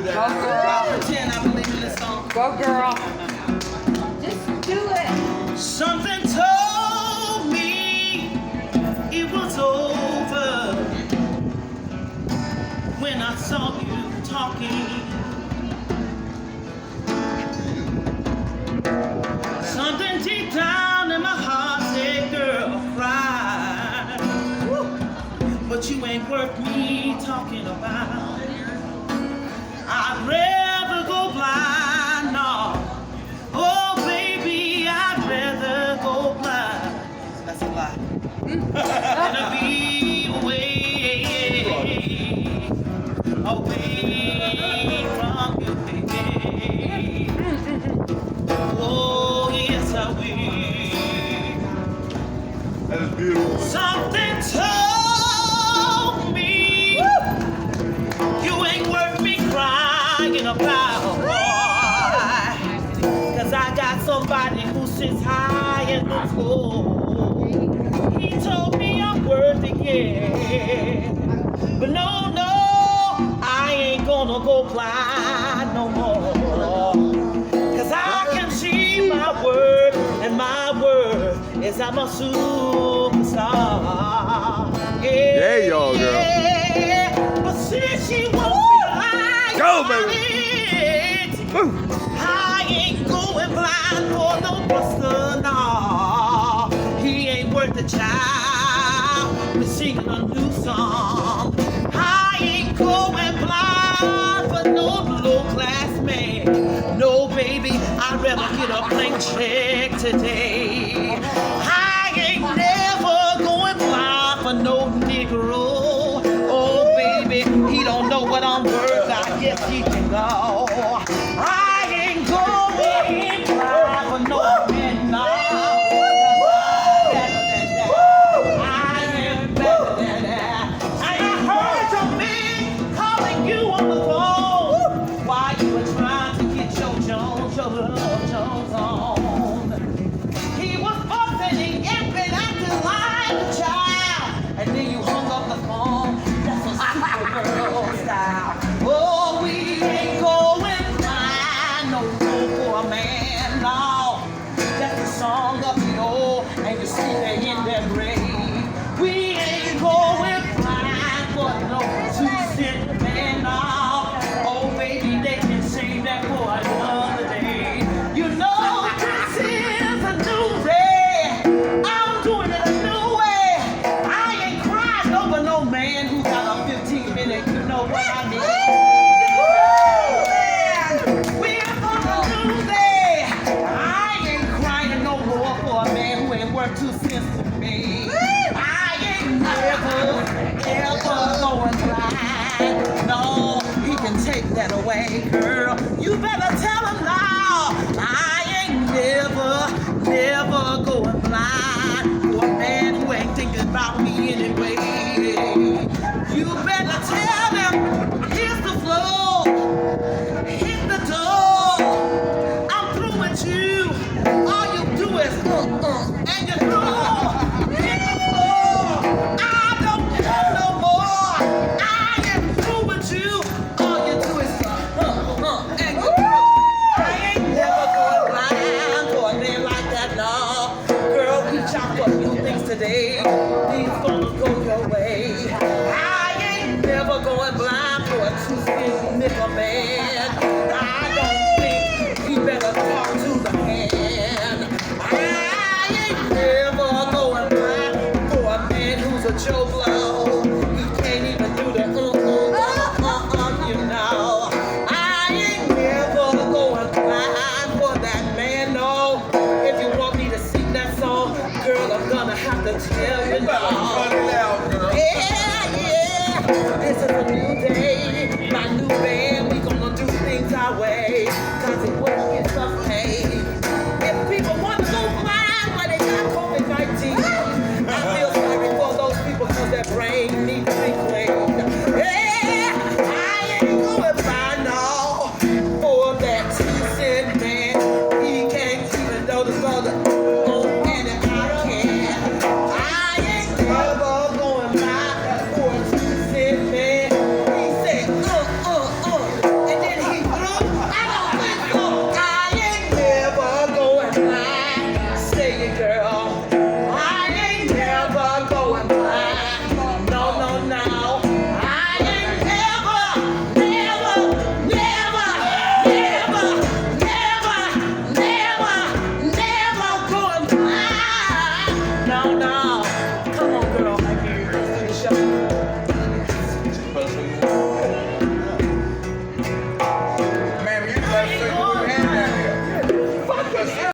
Go girl. Pretend I believe in this song. Go girl. Just do it. Something told me it was over when I saw you talking. Something deep down in my heart said, girl, cry. But you ain't worth me talking about. I'd rather go blind, no. Oh, baby, I'd rather go blind. That's a lie. Than to be away from you, baby. Oh, yes, I will. That is beautiful. Something told me you ain't worth me crying about, boy. 'Cause I got somebody who sits high and looks low. He told me I'm worthy, yeah. But no, I ain't gonna go blind no more. 'Cause I can see my worth, and my worth is I'm a superstar. Yeah, Yeah, y'all, girl. yeah. But since she wants me like Go, baby. I ain't going blind for no buster, no. He ain't worth the child. We're singing a new song. I ain't going blind for no low-class man. No, baby, I'd rather get a blank check today. I ain't never going blind for no Negro. Oh, baby, he don't know what I'm worth. I guess he can go. I ain't going blind for no man, no. I am better than that. And I heard your man calling you on the phone while you were trying to get your love Jones on. He was fussing and yapping, acting like a child, and then you hung up the phone. That's a Supergirl style. Oh, we ain't going blind no more for a man, no. That's the song of the old, and you see they in their grave. We ain't going blind for no 2-cent man, no. Oh, baby, they can save that for another day. You know this is a new day. I'm doing it a new way. I ain't crying over no man who got a 15-minute, you know what I mean. We're on a new day. I ain't crying no more for a man who ain't worth 2 cents to me. I ain't never, ever going blind. No, he can take that away, girl. You better tell him now. I ain't never going blind for a man who ain't thinking about me anyway. You better tell him, here's the floor, hit the door. I'm through with you. All you do is and you through. Hit the floor. I don't care no more. I am through with you. All you do is and you through. I ain't never going blind for a man like that, no. Girl, we chop up new things today. These gonna go your way. I ain't never going blind for a 2-cent nickel man.